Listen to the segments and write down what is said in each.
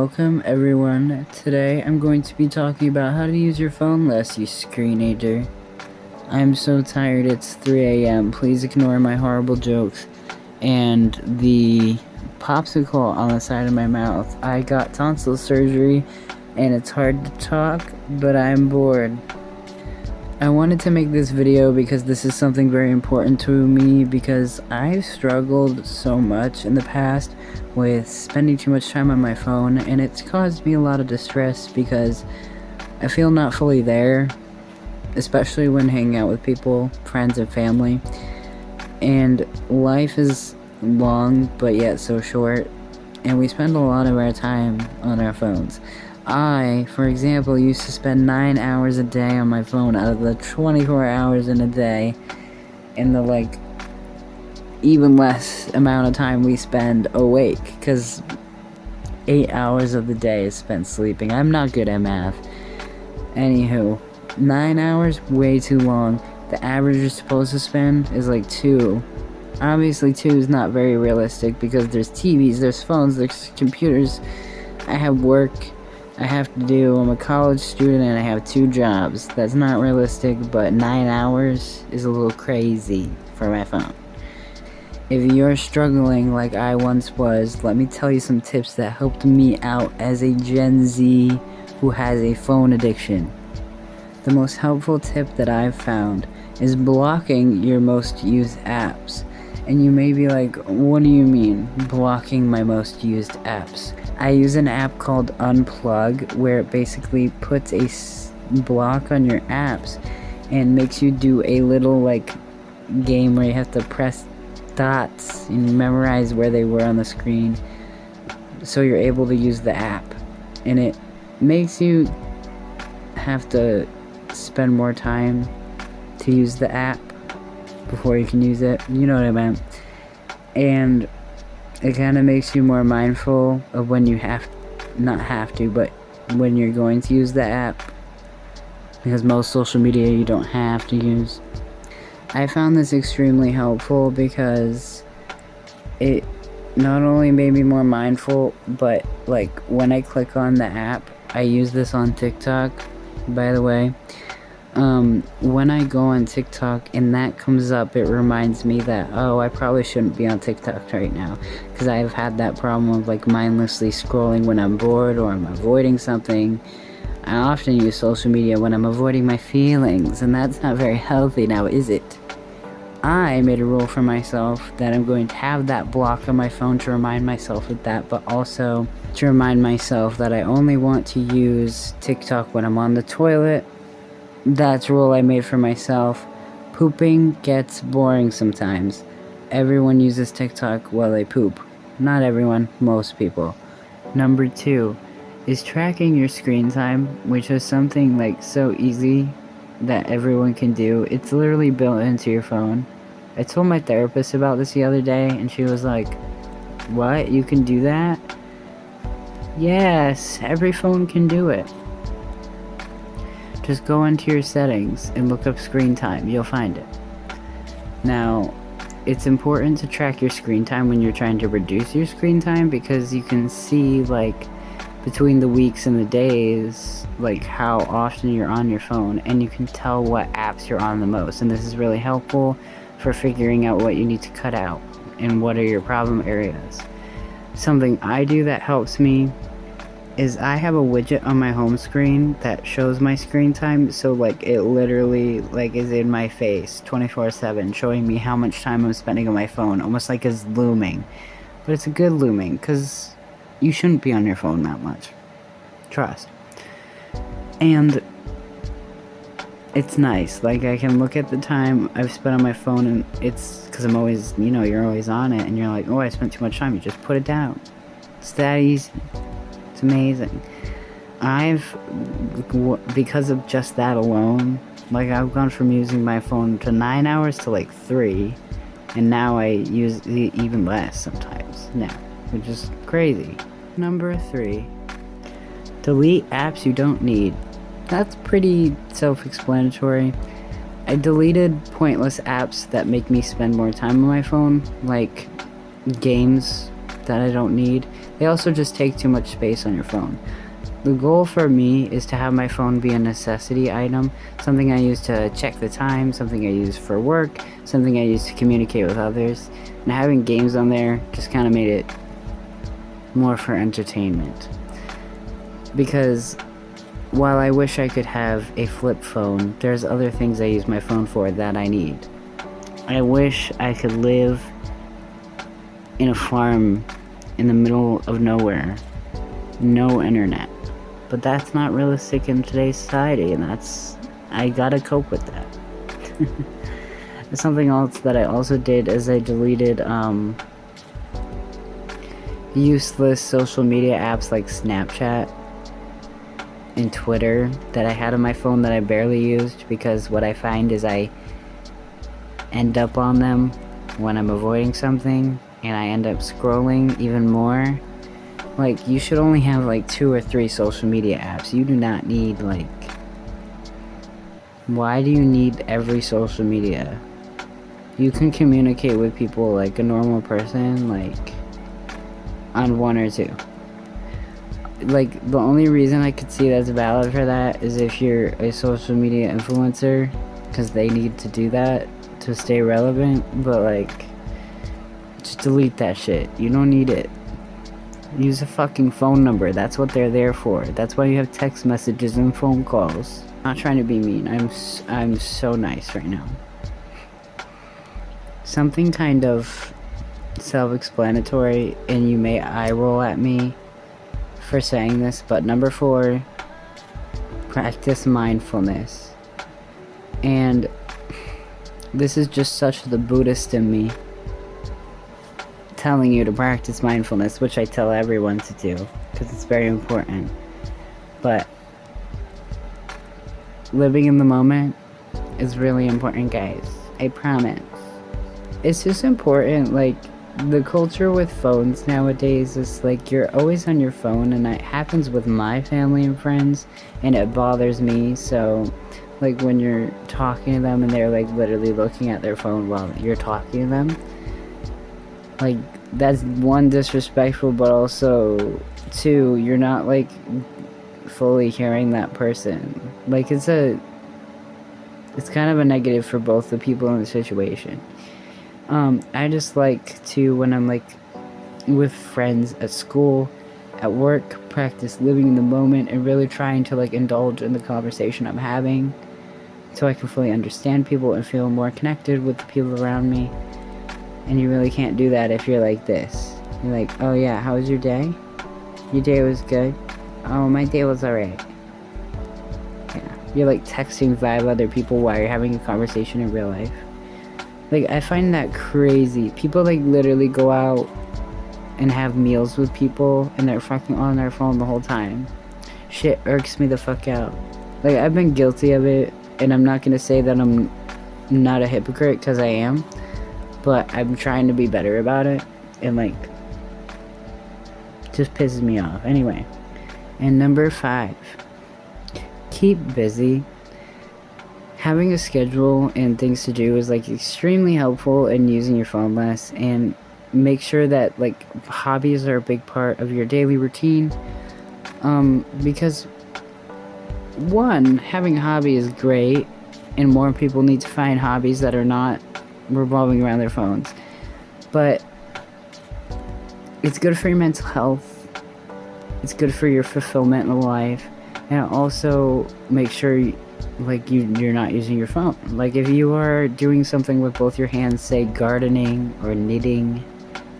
Welcome everyone. Today I'm going to be talking about how to use your phone less, you screenager. I'm so tired, it's 3 a.m. Please ignore my horrible jokes and the popsicle on the side of my mouth. I got tonsil surgery and it's hard to talk, but I'm bored. I wanted to make this video because this is something very important to me, because I've struggled so much in the past with spending too much time on my phone, and it's caused me a lot of distress because I feel not fully there, especially when hanging out with people, friends and family. And life is long but yet so short, and we spend a lot of our time on our phones. I, for example, used to spend 9 hours a day on my phone out of the 24 hours in a day, and the even less amount of time we spend awake, because 8 hours of the day is spent sleeping. I'm not good at math. Anywho, 9 hours, way too long. The average you're supposed to spend is like 2. Obviously 2 is not very realistic because there's TVs, there's phones, there's computers. I have work I have to do. I'm a college student and I have 2 jobs. That's not realistic, but 9 hours is a little crazy for my phone. If you're struggling like I once was, let me tell you some tips that helped me out as a Gen Z who has a phone addiction. The most helpful tip that I've found is blocking your most used apps. And you may be like, what do you mean, blocking my most used apps? I use an app called Unplug, where it basically puts a block on your apps and makes you do a little game where you have to press dots and memorize where they were on the screen so you're able to use the app. And it makes you have to spend more time to use the app before you can use it. You know what I meant. And it kind of makes you more mindful of when you but when you're going to use the app, because most social media you don't have to use. I found this extremely helpful because it not only made me more mindful, but when I click on the app, I use this on TikTok, by the way. When I go on TikTok and that comes up, it reminds me that, oh, I probably shouldn't be on TikTok right now, because I've had that problem of mindlessly scrolling when I'm bored or I'm avoiding something. I often use social media when I'm avoiding my feelings, and that's not very healthy now, is it? I made a rule for myself that I'm going to have that block on my phone to remind myself of that, but also to remind myself that I only want to use TikTok when I'm on the toilet. That's a rule I made for myself. Pooping gets boring sometimes. Everyone uses TikTok while they poop. Not everyone, most people. Number 2 is tracking your screen time, which is something so easy that everyone can do. It's literally built into your phone. I told my therapist about this the other day and she was like, what? You can do that? Yes, every phone can do it. Just go into your settings and look up screen time. You'll find it. Now, it's important to track your screen time when you're trying to reduce your screen time, because you can see between the weeks and the days how often you're on your phone, and you can tell what apps you're on the most. And this is really helpful for figuring out what you need to cut out and what are your problem areas. Something I do that helps me is I have a widget on my home screen that shows my screen time, so it literally is in my face 24/7, showing me how much time I'm spending on my phone, almost like it's looming. But it's a good looming, because you shouldn't be on your phone that much. Trust. And it's nice, I can look at the time I've spent on my phone, and it's because I'm always, you're always on it, and you're like, oh, I spent too much time. You just put it down. It's that easy. It's amazing. Because of just that alone, I've gone from using my phone to 9 hours to 3, and now I use it even less sometimes now, which is crazy. Number 3, delete apps you don't need. That's pretty self-explanatory. I deleted pointless apps that make me spend more time on my phone, like games that I don't need. They also just take too much space on your phone. The goal for me is to have my phone be a necessity item, something I use to check the time, something I use for work, something I use to communicate with others, and having games on there just kind of made it more for entertainment. Because while I wish I could have a flip phone, there's other things I use my phone for that I need. I wish I could live in a farm in the middle of nowhere, no internet. But that's not realistic in today's society, and I gotta cope with that. Something else that I also did is I deleted useless social media apps like Snapchat and Twitter that I had on my phone that I barely used, because what I find is I end up on them when I'm avoiding something, and I end up scrolling even more. Like, you should only have like 2 or 3 social media apps. You do not need, like, why do you need every social media? You can communicate with people like a normal person, like, on 1 or 2. Like, the only reason I could see that's valid for that is if you're a social media influencer, because they need to do that to stay relevant. But, like, just delete that shit. You don't need it. Use a fucking phone number. That's what they're there for. That's why you have text messages and phone calls. I'm not trying to be mean. I'm so nice right now. Something kind of self-explanatory, and you may eye roll at me for saying this, but number 4, practice mindfulness. And this is just such the Buddhist in me, telling you to practice mindfulness, which I tell everyone to do because it's very important. But living in the moment is really important, guys. I promise. It's just important. Like, the culture with phones nowadays is like you're always on your phone, and that happens with my family and friends, and it bothers me. So, like, when you're talking to them and they're like literally looking at their phone while you're talking to them, like, that's 1, disrespectful, but also 2, you're not like fully hearing that person. Like, it's kind of a negative for both the people in the situation. I just like to, when I'm like with friends at school, at work, practice living in the moment and really trying to like indulge in the conversation I'm having, so I can fully understand people and feel more connected with the people around me. And you really can't do that if you're like this. You're like, oh yeah, how was your day? Your day was good? Oh, my day was alright. Yeah. You're like texting 5 other people while you're having a conversation in real life. Like, I find that crazy. People like literally go out and have meals with people and they're fucking on their phone the whole time. Shit irks me the fuck out. Like, I've been guilty of it, and I'm not gonna say that I'm not a hypocrite, because I am. But I'm trying to be better about it, and like, just pisses me off. Anyway, and number 5, keep busy. Having a schedule and things to do is like extremely helpful in using your phone less, and make sure that like hobbies are a big part of your daily routine. Because 1, having a hobby is great, and more people need to find hobbies that are not revolving around their phones. But it's good for your mental health, it's good for your fulfillment in life, and also make sure you're not using your phone. Like, if you are doing something with both your hands, say gardening or knitting,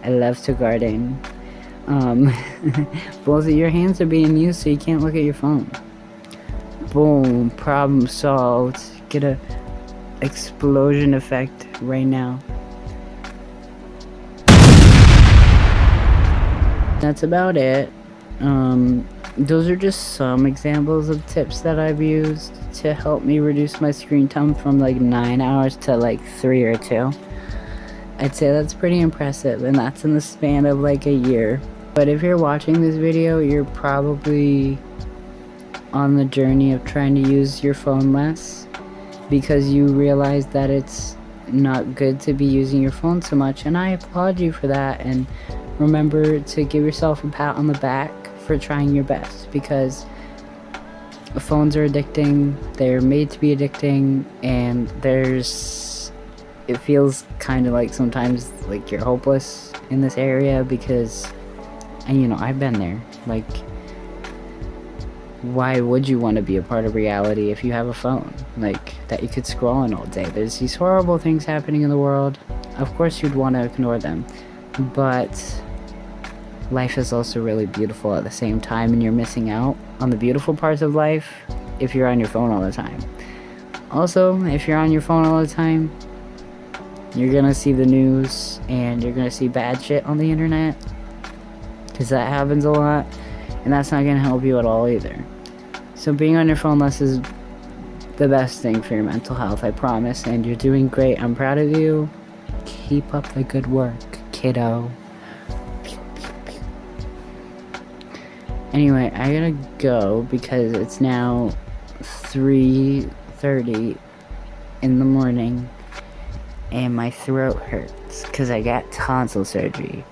I love to garden, both of your hands are being used, so you can't look at your phone. Boom, problem solved. Get a explosion effect right now. That's about it. Those are just some examples of tips that I've used to help me reduce my screen time from like 9 hours to like 3 or 2. I'd say that's pretty impressive, and that's in the span of like a year. But if you're watching this video, you're probably on the journey of trying to use your phone less, because you realize that it's not good to be using your phone so much, and I applaud you for that. And remember to give yourself a pat on the back for trying your best, because phones are addicting, they're made to be addicting, and it feels kind of like sometimes like you're hopeless in this area, because, and you know, I've been there. Like, why would you want to be a part of reality if you have a phone like that you could scroll on all day? There's these horrible things happening in the world. Of course you'd want to ignore them, but life is also really beautiful at the same time, and you're missing out on the beautiful parts of life if you're on your phone all the time. Also, if you're on your phone all the time, you're gonna see the news and you're gonna see bad shit on the internet, because that happens a lot, and that's not gonna help you at all either. So being on your phone less is the best thing for your mental health, I promise, and you're doing great. I'm proud of you. Keep up the good work, kiddo. Anyway, I gotta go because it's now 3:30 in the morning and my throat hurts because I got tonsil surgery.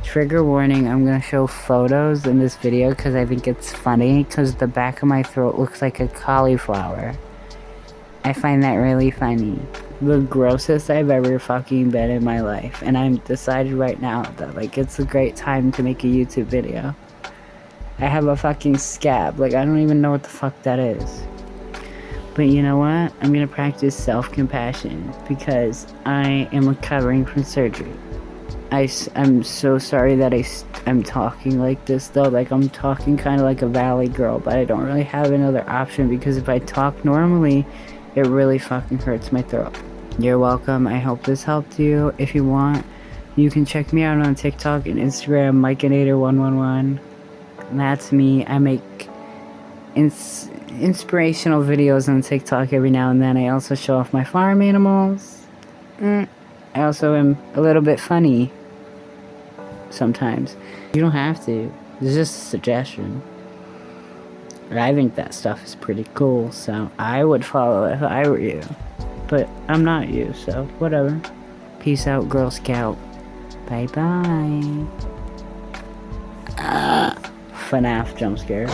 Trigger warning, I'm gonna show photos in this video because I think it's funny, because the back of my throat looks like a cauliflower. I find that really funny. The grossest I've ever fucking been in my life, and I'm decided right now that like it's a great time to make a YouTube video. I have a fucking scab, like I don't even know what the fuck that is. But you know what? I'm gonna practice self-compassion because I am recovering from surgery. I'm so sorry that I'm talking like this though, like I'm talking kind of like a valley girl, but I don't really have another option, because if I talk normally, it really fucking hurts my throat. You're welcome. I hope this helped you. If you want, you can check me out on TikTok and Instagram, Mikeinator111. That's me. I make inspirational videos on TikTok every now and then. I also show off my farm animals. I also am a little bit funny sometimes. You don't have to. It's just a suggestion. I think that stuff is pretty cool, so I would follow it if I were you. But I'm not you, so whatever. Peace out, Girl Scout. Bye-bye. FNAF jump scare.